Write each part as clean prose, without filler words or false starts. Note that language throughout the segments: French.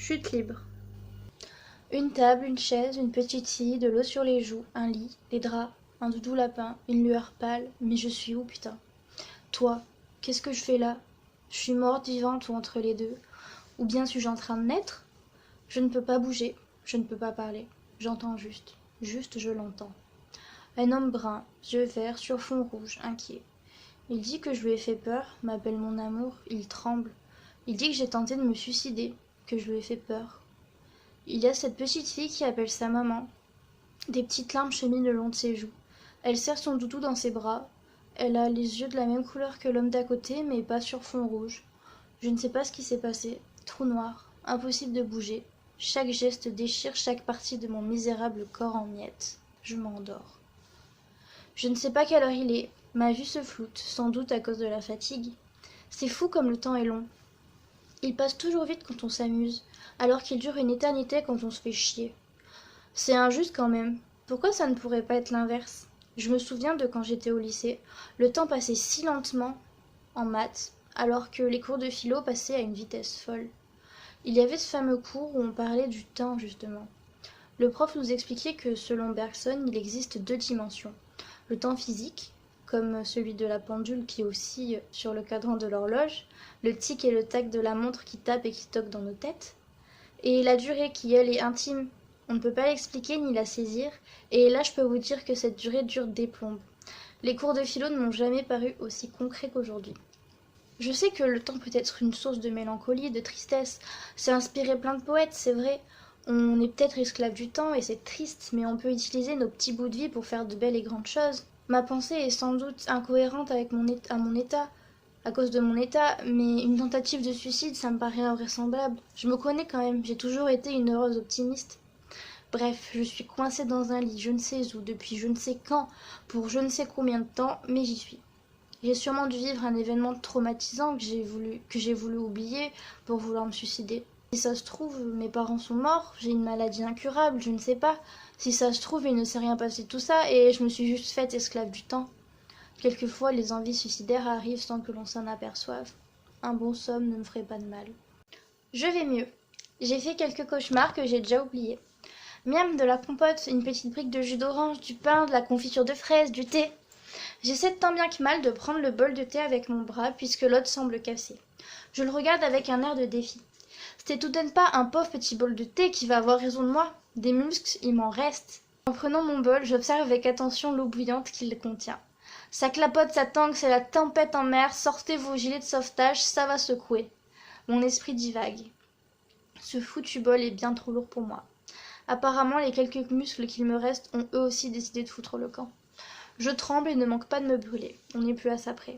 Chute libre. Une table, une chaise, une petite fille, de l'eau sur les joues, un lit, des draps, un doudou lapin, une lueur pâle. Mais je suis où, putain? Toi, qu'est-ce que je fais là? Je suis morte, vivante ou entre les deux? Ou bien suis-je en train de naître? Je ne peux pas bouger, je ne peux pas parler. J'entends juste. Juste je l'entends. Un homme brun, yeux verts, sur fond rouge, inquiet. Il dit que je lui ai fait peur, m'appelle mon amour, il tremble. Il dit que j'ai tenté de me suicider, que je lui ai fait peur. Il y a cette petite fille qui appelle sa maman. Des petites larmes cheminent le long de ses joues. Elle serre son doudou dans ses bras. Elle a les yeux de la même couleur que l'homme d'à côté, mais pas sur fond rouge. Je ne sais pas ce qui s'est passé. Trou noir, impossible de bouger. Chaque geste déchire chaque partie de mon misérable corps en miettes. Je m'endors. Je ne sais pas quelle heure il est. Ma vue se floute, sans doute à cause de la fatigue. C'est fou comme le temps est long. Il passe toujours vite quand on s'amuse, alors qu'il dure une éternité quand on se fait chier. C'est injuste quand même. Pourquoi ça ne pourrait pas être l'inverse? Je me souviens de quand j'étais au lycée. Le temps passait si lentement en maths, alors que les cours de philo passaient à une vitesse folle. Il y avait ce fameux cours où on parlait du temps, justement. Le prof nous expliquait que, selon Bergson, il existe deux dimensions. Le temps physique, comme celui de la pendule qui oscille sur le cadran de l'horloge, le tic et le tac de la montre qui tape et qui toque dans nos têtes, et la durée qui, elle, est intime. On ne peut pas l'expliquer ni la saisir, et là je peux vous dire que cette durée dure des plombes. Les cours de philo ne m'ont jamais paru aussi concrets qu'aujourd'hui. Je sais que le temps peut être une source de mélancolie, de tristesse. C'est inspiré plein de poètes, c'est vrai. On est peut-être esclave du temps et c'est triste, mais on peut utiliser nos petits bouts de vie pour faire de belles et grandes choses. Ma pensée est sans doute incohérente avec mon état, à cause de mon état, mais une tentative de suicide, ça me paraît invraisemblable. Je me connais quand même, j'ai toujours été une heureuse optimiste. Bref, je suis coincée dans un lit, je ne sais où, depuis je ne sais quand, pour je ne sais combien de temps, mais j'y suis. J'ai sûrement dû vivre un événement traumatisant que j'ai voulu oublier pour vouloir me suicider. Si ça se trouve, mes parents sont morts, j'ai une maladie incurable, je ne sais pas. Si ça se trouve, il ne s'est rien passé de tout ça et je me suis juste faite esclave du temps. Quelquefois, les envies suicidaires arrivent sans que l'on s'en aperçoive. Un bon somme ne me ferait pas de mal. Je vais mieux. J'ai fait quelques cauchemars que j'ai déjà oubliés. Miam, de la compote, une petite brique de jus d'orange, du pain, de la confiture de fraises, du thé. J'essaie tant bien que mal de prendre le bol de thé avec mon bras puisque l'autre semble cassé. Je le regarde avec un air de défi. C'est tout de même pas un pauvre petit bol de thé qui va avoir raison de moi. Des muscles, il m'en reste. En prenant mon bol, j'observe avec attention l'eau bouillante qu'il contient. Ça clapote, ça tangue, c'est la tempête en mer, sortez vos gilets de sauvetage, ça va secouer. Mon esprit divague. Ce foutu bol est bien trop lourd pour moi. Apparemment, les quelques muscles qu'il me reste ont eux aussi décidé de foutre le camp. Je tremble et ne manque pas de me brûler. On n'est plus à ça près.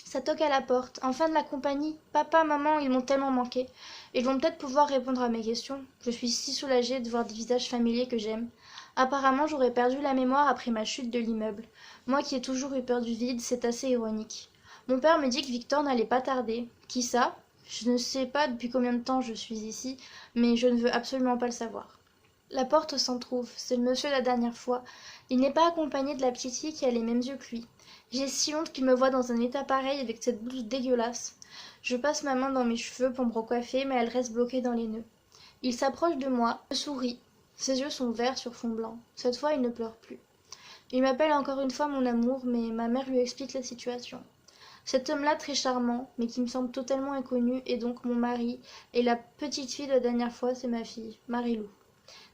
Ça toque à la porte. Enfin de la compagnie. Papa, maman, ils m'ont tellement manqué. Ils vont peut-être pouvoir répondre à mes questions. Je suis si soulagée de voir des visages familiers que j'aime. Apparemment, j'aurais perdu la mémoire après ma chute de l'immeuble. Moi qui ai toujours eu peur du vide, c'est assez ironique. Mon père me dit que Victor n'allait pas tarder. Qui ça? Je ne sais pas depuis combien de temps je suis ici, mais je ne veux absolument pas le savoir. La porte s'entr'ouvre, c'est le monsieur de la dernière fois. Il n'est pas accompagné de la petite fille qui a les mêmes yeux que lui. J'ai si honte qu'il me voie dans un état pareil avec cette blouse dégueulasse. Je passe ma main dans mes cheveux pour me recoiffer, mais elle reste bloquée dans les nœuds. Il s'approche de moi, me sourit. Ses yeux sont verts sur fond blanc. Cette fois, il ne pleure plus. Il m'appelle encore une fois mon amour, mais ma mère lui explique la situation. Cet homme-là, très charmant, mais qui me semble totalement inconnu, est donc mon mari, et la petite fille de la dernière fois, c'est ma fille, Marie-Lou.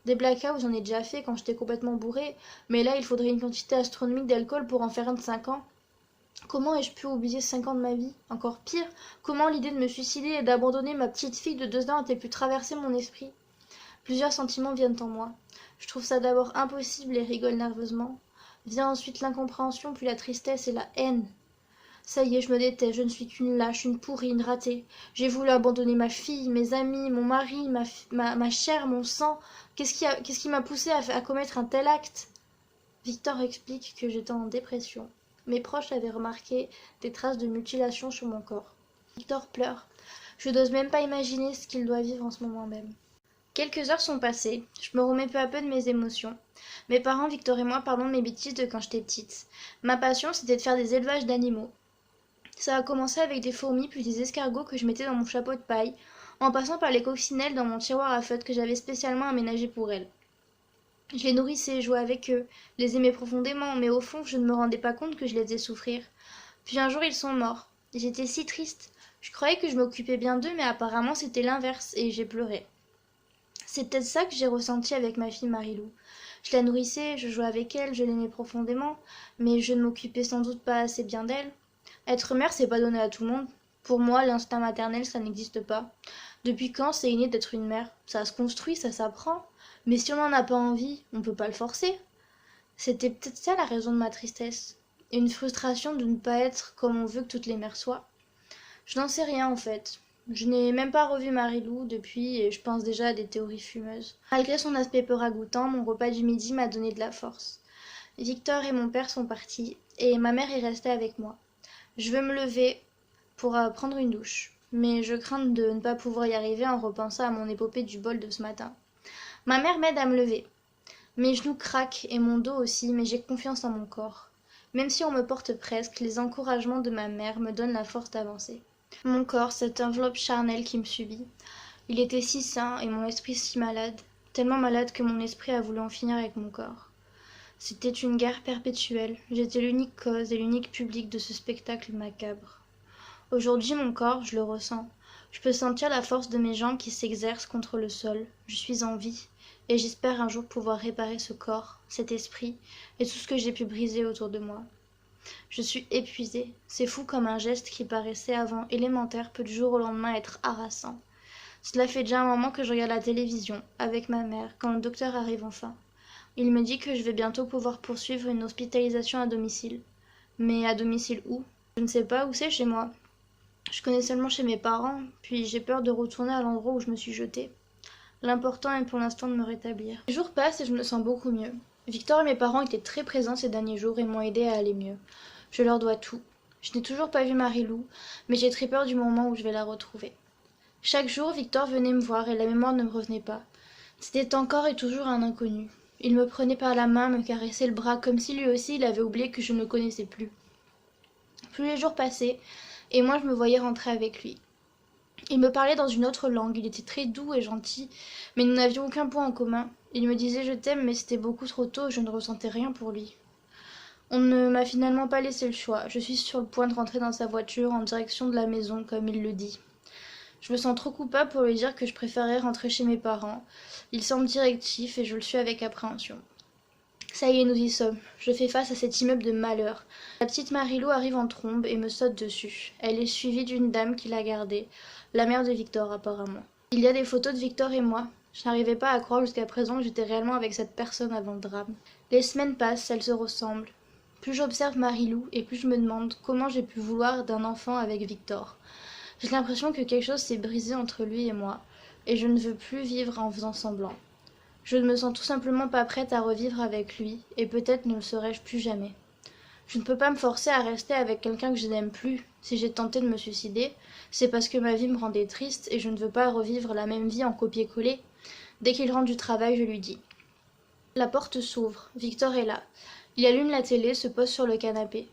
Des blackouts, j'en ai déjà fait quand j'étais complètement bourrée, mais là, il faudrait une quantité astronomique d'alcool pour en faire un de 5 ans. Comment ai-je pu oublier 5 ans de ma vie? Encore pire, comment l'idée de me suicider et d'abandonner ma petite fille de 2 ans a-t-elle pu traverser mon esprit? Plusieurs sentiments viennent en moi. Je trouve ça d'abord impossible et rigole nerveusement. Vient ensuite l'incompréhension, puis la tristesse et la haine. Ça y est, je me déteste, je ne suis qu'une lâche, une pourrie, une ratée. J'ai voulu abandonner ma fille, mes amis, mon mari, ma chair, mon sang. Qu'est-ce qui m'a poussée à commettre un tel acte? Victor explique que j'étais en dépression. Mes proches avaient remarqué des traces de mutilation sur mon corps. Victor pleure. Je n'ose même pas imaginer ce qu'il doit vivre en ce moment même. Quelques heures sont passées, je me remets peu à peu de mes émotions. Mes parents, Victor et moi, parlons de mes bêtises de quand j'étais petite. Ma passion, c'était de faire des élevages d'animaux. Ça a commencé avec des fourmis puis des escargots que je mettais dans mon chapeau de paille. en passant par les coccinelles dans mon tiroir à feutres que j'avais spécialement aménagé pour elle. Je les nourrissais, jouais avec eux, les aimais profondément, mais au fond, je ne me rendais pas compte que je les faisais souffrir. Puis un jour, ils sont morts. J'étais si triste. Je croyais que je m'occupais bien d'eux, mais apparemment, c'était l'inverse, et j'ai pleuré. C'est peut-être ça que j'ai ressenti avec ma fille Marilou. Je la nourrissais, je jouais avec elle, je l'aimais profondément, mais je ne m'occupais sans doute pas assez bien d'elle. Être mère, c'est pas donné à tout le monde. Pour moi, l'instinct maternel, ça n'existe pas. Depuis quand c'est inné d'être une mère? Ça se construit, ça s'apprend. Mais si on n'en a pas envie, on peut pas le forcer. C'était peut-être ça la raison de ma tristesse. Et une frustration de ne pas être comme on veut que toutes les mères soient. Je n'en sais rien en fait. Je n'ai même pas revu Marilou depuis et je pense déjà à des théories fumeuses. Malgré son aspect peu ragoûtant, mon repas du midi m'a donné de la force. Victor et mon père sont partis et ma mère est restée avec moi. Je veux me lever pour prendre une douche, mais je crains de ne pas pouvoir y arriver en repensant à mon épopée du bol de ce matin. Ma mère m'aide à me lever. Mes genoux craquent et mon dos aussi, mais j'ai confiance en mon corps. Même si on me porte presque, les encouragements de ma mère me donnent la force d'avancer. Mon corps, cette enveloppe charnelle qui me subit. Il était si sain et mon esprit si malade, tellement malade que mon esprit a voulu en finir avec mon corps. C'était une guerre perpétuelle. J'étais l'unique cause et l'unique public de ce spectacle macabre. Aujourd'hui, mon corps, je le ressens. Je peux sentir la force de mes jambes qui s'exercent contre le sol. Je suis en vie. Et j'espère un jour pouvoir réparer ce corps, cet esprit, et tout ce que j'ai pu briser autour de moi. Je suis épuisée. C'est fou comme un geste qui paraissait avant élémentaire peut du jour au lendemain être harassant. Cela fait déjà un moment que je regarde la télévision, avec ma mère, quand le docteur arrive enfin. Il me dit que je vais bientôt pouvoir poursuivre une hospitalisation à domicile. Mais à domicile où? Je ne sais pas où c'est chez moi. Je connais seulement chez mes parents, puis j'ai peur de retourner à l'endroit où je me suis jetée. L'important est pour l'instant de me rétablir. Les jours passent et je me sens beaucoup mieux. Victor et mes parents étaient très présents ces derniers jours et m'ont aidé à aller mieux. Je leur dois tout. Je n'ai toujours pas vu Marilou, mais j'ai très peur du moment où je vais la retrouver. Chaque jour, Victor venait me voir et la mémoire ne me revenait pas. C'était encore et toujours un inconnu. Il me prenait par la main, me caressait le bras comme si lui aussi il avait oublié que je ne le connaissais plus. Plus les jours passaient, et moi je me voyais rentrer avec lui. Il me parlait dans une autre langue, il était très doux et gentil, mais nous n'avions aucun point en commun. Il me disait je t'aime, mais c'était beaucoup trop tôt, je ne ressentais rien pour lui. On ne m'a finalement pas laissé le choix. Je suis sur le point de rentrer dans sa voiture en direction de la maison, comme il le dit. Je me sens trop coupable pour lui dire que je préférais rentrer chez mes parents. Il semble directif et je le suis avec appréhension. Ça y est, nous y sommes. Je fais face à cet immeuble de malheur. La petite Marilou arrive en trombe et me saute dessus. Elle est suivie d'une dame qui l'a gardée, la mère de Victor apparemment. Il y a des photos de Victor et moi. Je n'arrivais pas à croire jusqu'à présent que j'étais réellement avec cette personne avant le drame. Les semaines passent, elles se ressemblent. Plus j'observe Marilou et plus je me demande comment j'ai pu vouloir d'un enfant avec Victor. J'ai l'impression que quelque chose s'est brisé entre lui et moi, et je ne veux plus vivre en faisant semblant. Je ne me sens tout simplement pas prête à revivre avec lui, et peut-être ne le serai-je plus jamais. Je ne peux pas me forcer à rester avec quelqu'un que je n'aime plus. Si j'ai tenté de me suicider, c'est parce que ma vie me rendait triste et je ne veux pas revivre la même vie en copier-coller. Dès qu'il rentre du travail, je lui dis. La porte s'ouvre. Victor est là. Il allume la télé, se pose sur le canapé.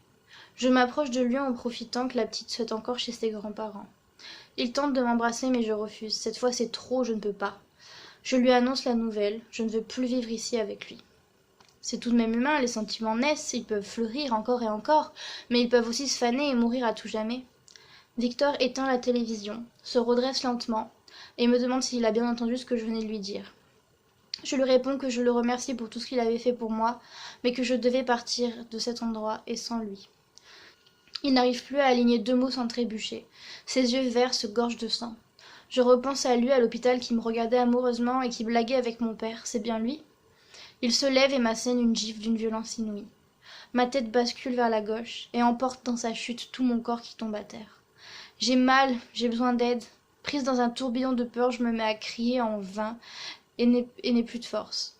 Je m'approche de lui en profitant que la petite soit encore chez ses grands-parents. Il tente de m'embrasser mais je refuse. Cette fois c'est trop, je ne peux pas. Je lui annonce la nouvelle. Je ne veux plus vivre ici avec lui. C'est tout de même humain, les sentiments naissent, ils peuvent fleurir encore et encore, mais ils peuvent aussi se faner et mourir à tout jamais. Victor éteint la télévision, se redresse lentement, et me demande s'il a bien entendu ce que je venais de lui dire. Je lui réponds que je le remercie pour tout ce qu'il avait fait pour moi, mais que je devais partir de cet endroit et sans lui. Il n'arrive plus à aligner deux mots sans trébucher. Ses yeux verts se gorgent de sang. Je repense à lui à l'hôpital qui me regardait amoureusement et qui blaguait avec mon père. C'est bien lui ? Il se lève et m'assène une gifle d'une violence inouïe. Ma tête bascule vers la gauche et emporte dans sa chute tout mon corps qui tombe à terre. J'ai mal, j'ai besoin d'aide. Prise dans un tourbillon de peur, je me mets à crier en vain et n'ai plus de force.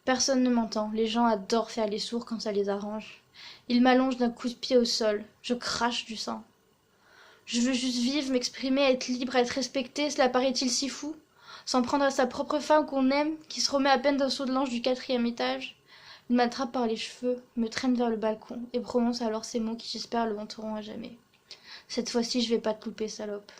Personne ne m'entend. Les gens adorent faire les sourds quand ça les arrange. Ils m'allongent d'un coup de pied au sol. Je crache du sang. Je veux juste vivre, m'exprimer, être libre, être respectée. Cela paraît-il si fou ? S'en prendre à sa propre femme qu'on aime, qui se remet à peine d'un saut de l'ange du 4e étage. Il m'attrape par les cheveux, me traîne vers le balcon et prononce alors ces mots qui j'espère le hanteront à jamais. Cette fois-ci, je vais pas te louper, salope.